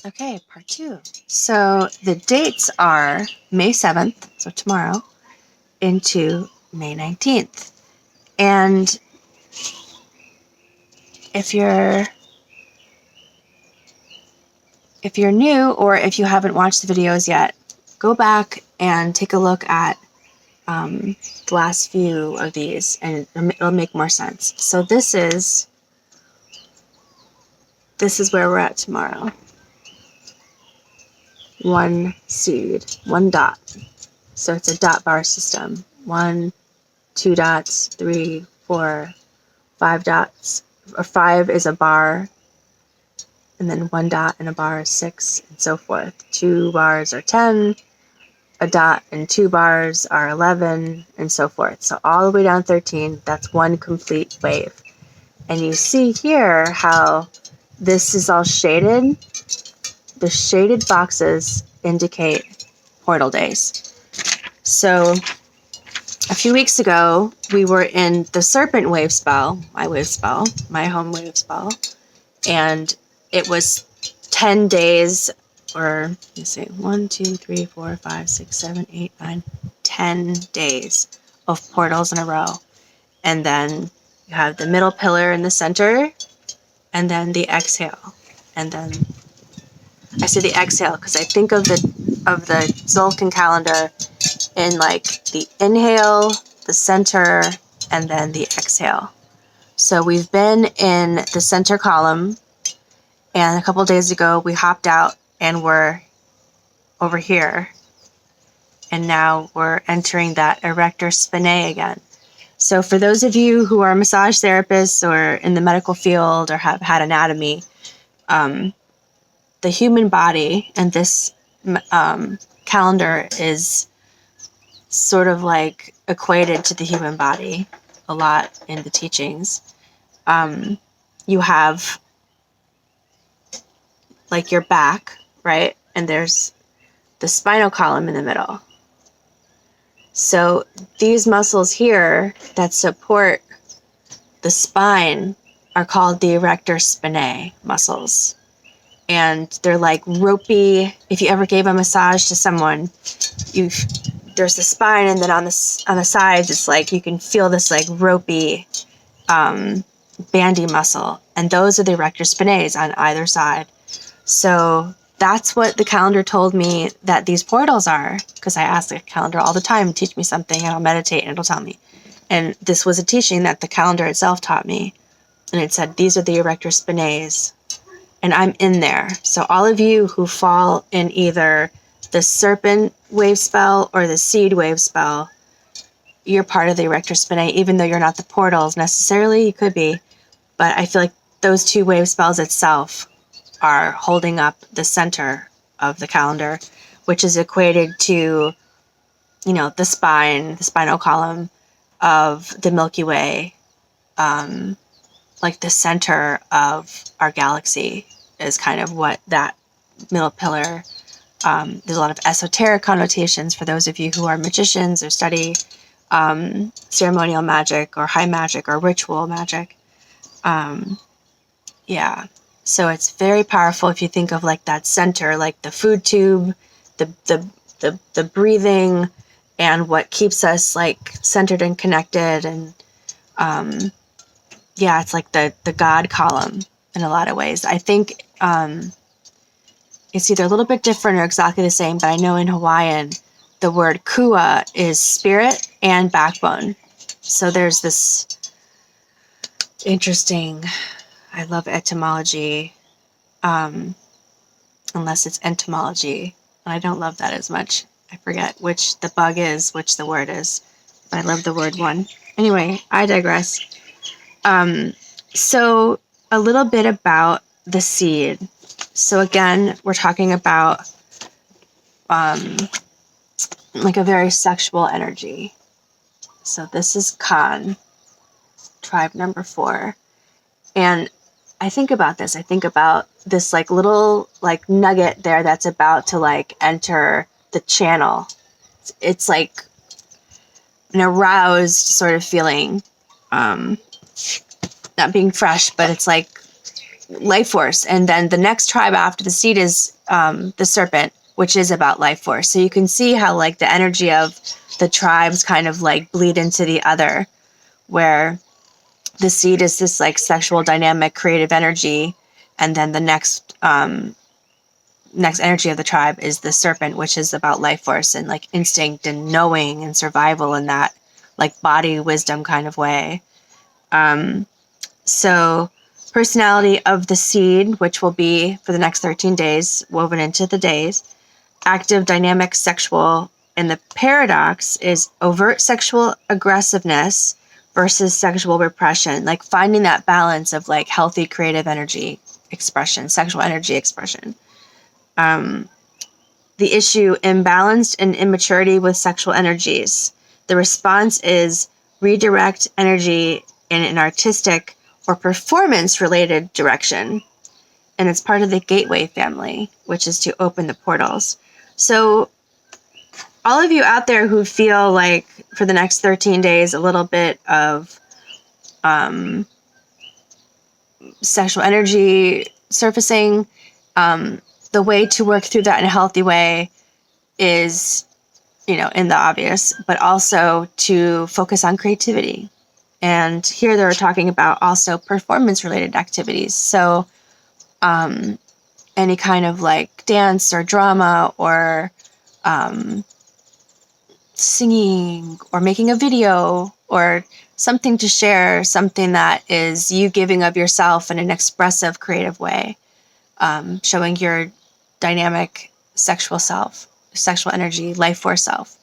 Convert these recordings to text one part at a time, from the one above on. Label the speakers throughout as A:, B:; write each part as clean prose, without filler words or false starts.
A: Okay, part 2. So the dates are May 7th, so tomorrow, into May 19th. And if you're new, or if you haven't watched the videos yet, go back and take a look at the last few of these, and it'll make more sense. So this is where we're at tomorrow. 1 seed, 1 dot. So it's a dot bar system. 1, 2 dots, 3, 4, 5 dots. Or 5 is a bar, and then 1 dot and a bar is 6, and so forth. 2 bars are 10, a dot and 2 bars are 11, and so forth. So all the way down 13, that's one complete wave. And you see here how this is all shaded. The shaded boxes indicate portal days. So a few weeks ago, we were in the Serpent Wavespell, my home Wavespell, and it was 10 days, or let's see, 1, 2, 3, 4, 5, 6, 7, 8, 9, 10 days of portals in a row. And then you have the middle pillar in the center, and then the exhale. And then I say the exhale because I think of the Tzolk'in calendar in like the inhale, the center, and then the exhale. So we've been in the center column, and a couple days ago we hopped out and we're over here. And now we're entering that erector spinae again. So for those of you who are massage therapists or in the medical field or have had anatomy, the human body and this calendar is sort of like equated to the human body a lot in the teachings. You have like your back, right? And there's the spinal column in the middle. So these muscles here that support the spine are called the erector spinae muscles. And they're like ropey. If you ever gave a massage to someone, there's the spine, and then on the sides, it's like you can feel this like ropey, bandy muscle, and those are the erector spinae on either side. So that's what the calendar told me that these portals are, because I ask the calendar all the time, teach me something, and I'll meditate, and it'll tell me. And this was a teaching that the calendar itself taught me, and it said these are the erector spinae. And I'm in there. So all of you who fall in either the serpent wave spell or the seed wave spell, you're part of the erector spinae, even though you're not the portals necessarily. You could be. But I feel like those two wave spells itself are holding up the center of the calendar, which is equated to, the spinal column of the Milky Way, like the center of our galaxy is kind of what that middle pillar, there's a lot of esoteric connotations for those of you who are magicians or study ceremonial magic or high magic or ritual magic. So it's very powerful if you think of like that center, like the food tube, the breathing, and what keeps us like centered and connected. And it's like the God column in a lot of ways. I think it's either a little bit different or exactly the same, but I know in Hawaiian, the word kua is spirit and backbone. So there's this interesting, I love etymology, unless it's entomology, and I don't love that as much. I forget which the bug is, which the word is, but I love the word one. Anyway, I digress. So a little bit about the seed. So again, we're talking about like a very sexual energy. So this is Khan, tribe number 4. And I think about this. I think about this like little like nugget there that's about to like enter the channel. It's like an aroused sort of feeling. Not being fresh, but it's like life force. And then the next tribe after the seed is the serpent, which is about life force. So you can see how like the energy of the tribes kind of like bleed into the other, where the seed is this like sexual, dynamic, creative energy, and then the next energy of the tribe is the serpent, which is about life force and like instinct and knowing and survival in that like body wisdom kind of way. So personality of the seed, which will be for the next 13 days, woven into the days, active, dynamic, sexual. And the paradox is overt sexual aggressiveness versus sexual repression, like finding that balance of like healthy creative energy expression, sexual energy expression. The issue, imbalanced and immaturity with sexual energies. The response is redirect energy in an artistic or performance-related direction. And it's part of the gateway family, which is to open the portals. So all of you out there who feel like for the next 13 days, a little bit of sexual energy surfacing, the way to work through that in a healthy way is, in the obvious, but also to focus on creativity. And here they're talking about also performance-related activities. So any kind of like dance or drama or singing or making a video or something to share, something that is you giving of yourself in an expressive, creative way, showing your dynamic sexual self, sexual energy, life force self.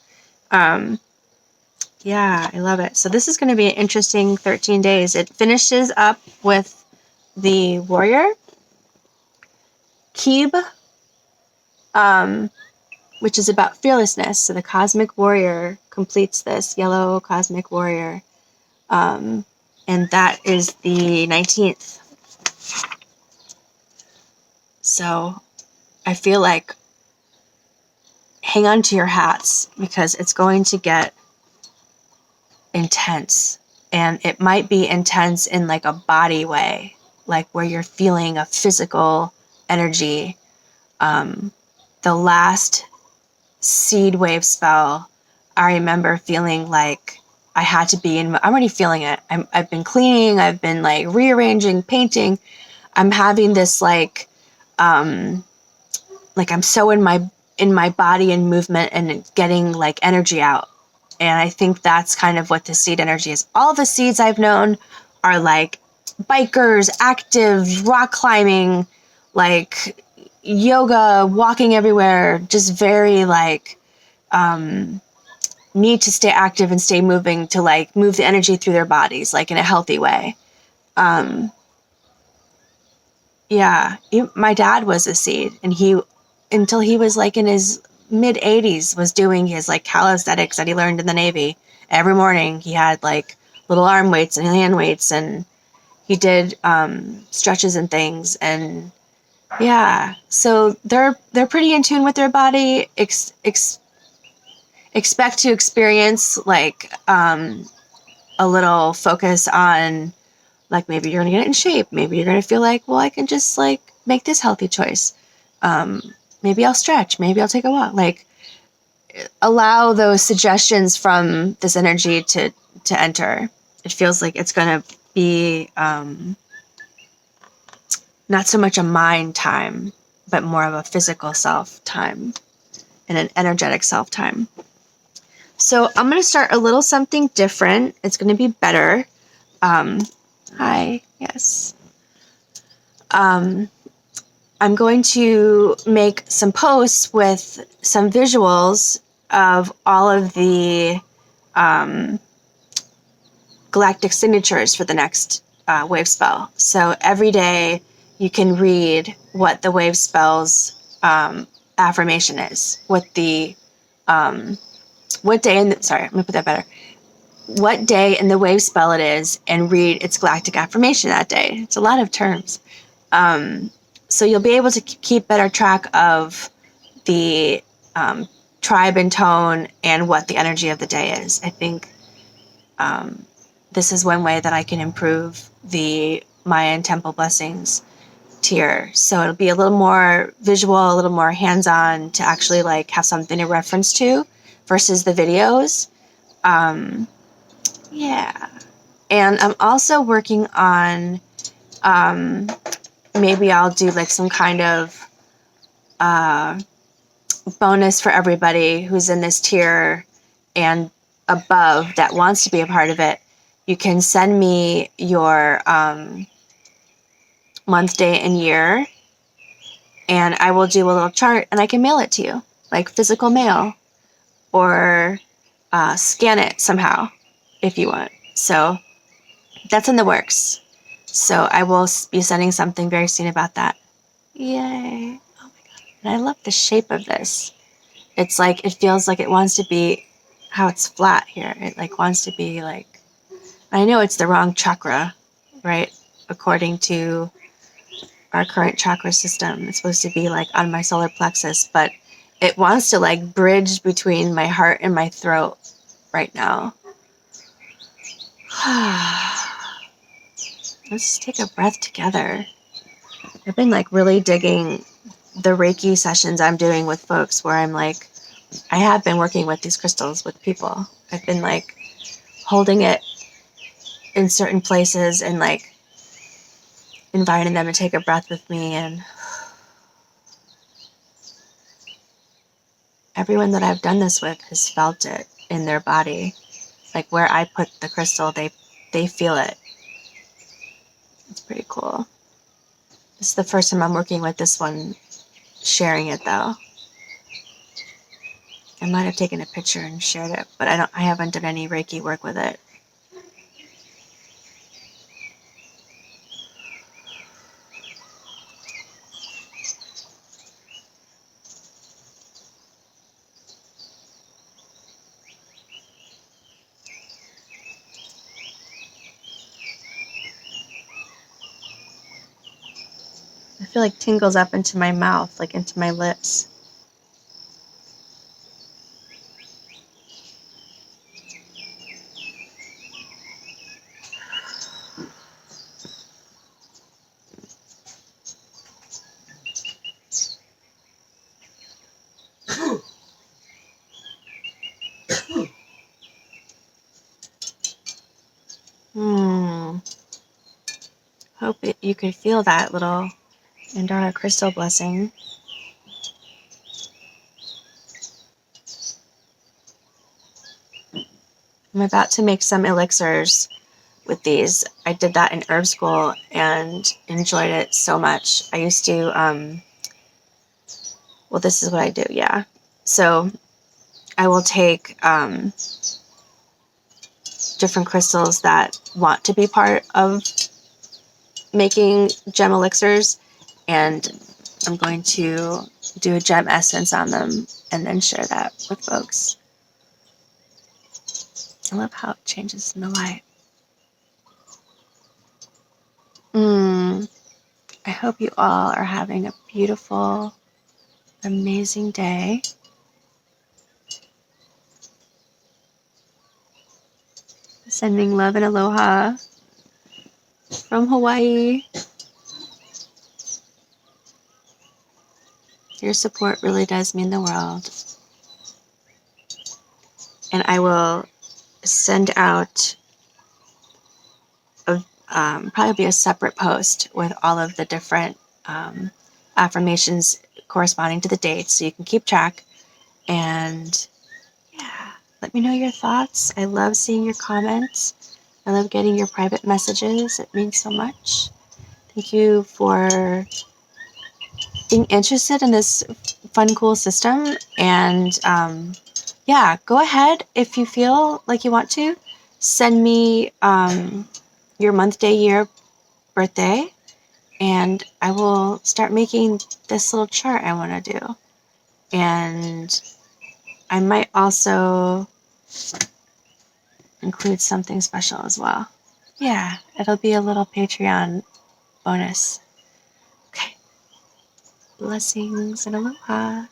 A: Yeah, I love it. So this is going to be an interesting 13 days. It finishes up with the warrior, Kib, which is about fearlessness. So the cosmic warrior completes this, yellow cosmic warrior. And that is the 19th. So I feel like hang on to your hats because it's going to get intense. And it might be intense in like a body way, like where you're feeling a physical energy. The last seed wave spell, I remember feeling like I had to be in, I'm already feeling it. I've been cleaning, I've been like rearranging, painting. I'm having this like I'm so in my body and movement and getting like energy out. And I think that's kind of what the seed energy is. All the seeds I've known are like bikers, active, rock climbing, like yoga, walking everywhere, just very like need to stay active and stay moving to like move the energy through their bodies, like in a healthy way. Yeah, my dad was a seed, and until he was like in his mid 80s, was doing his like calisthenics that he learned in the Navy. Every morning he had like little arm weights and hand weights, and he did stretches and things. And yeah, so they're pretty in tune with their body. Expect to experience like a little focus on like maybe you're gonna get in shape, maybe you're gonna feel like, well, I can just like make this healthy choice. Maybe I'll stretch, maybe I'll take a walk. Like allow those suggestions from this energy to enter. It feels like it's gonna be not so much a mind time, but more of a physical self time and an energetic self time. So I'm going to start a little something different. It's going to be better. Hi, yes. I'm going to make some posts with some visuals of all of the galactic signatures for the next wave spell. So every day you can read what the wave spell's affirmation is, what day in the wave spell it is, and read its galactic affirmation that day. It's a lot of terms. So you'll be able to keep better track of the tribe and tone and what the energy of the day is. I think this is one way that I can improve the Mayan temple blessings tier. So it'll be a little more visual, a little more hands-on to actually like have something to reference to versus the videos. Yeah. And I'm also working on, maybe I'll do like some kind of bonus for everybody who's in this tier and above that wants to be a part of it. You can send me your month, day, and year, and I will do a little chart and I can mail it to you, like physical mail, or scan it somehow if you want. So that's in the works. So I will be sending something very soon about that. Yay. Oh my God. And I love the shape of this. It's like, it feels like it wants to be how it's flat here. It like wants to be like, I know it's the wrong chakra, right? According to our current chakra system, it's supposed to be like on my solar plexus, but it wants to like bridge between my heart and my throat right now. Let's take a breath together. I've been like really digging the Reiki sessions I'm doing with folks where I'm like, I have been working with these crystals with people. I've been like holding it in certain places and like inviting them to take a breath with me, and everyone that I've done this with has felt it in their body. Like where I put the crystal, they feel it. It's pretty cool. This is the first time I'm working with this one, sharing it though. I might have taken a picture and shared it, but I haven't done any Reiki work with it. I feel like tingles up into my mouth, like into my lips. Hope you could feel that little Andara crystal blessing. I'm about to make some elixirs with these. I did that in herb school and enjoyed it so much. I used to, well, this is what I do, yeah. So I will take different crystals that want to be part of making gem elixirs, and I'm going to do a gem essence on them and then share that with folks. I love how it changes in the light. I hope you all are having a beautiful, amazing day. Sending love and aloha from Hawaii. Your support really does mean the world. And I will send out probably be a separate post with all of the different affirmations corresponding to the dates, so you can keep track. And yeah, let me know your thoughts. I love seeing your comments. I love getting your private messages. It means so much. Thank you for being interested in this fun, cool system. And yeah, go ahead if you feel like you want to. Send me your month, day, year, birthday, and I will start making this little chart I want to do. And I might also include something special as well. Yeah, it'll be a little Patreon bonus. Okay. Blessings and aloha.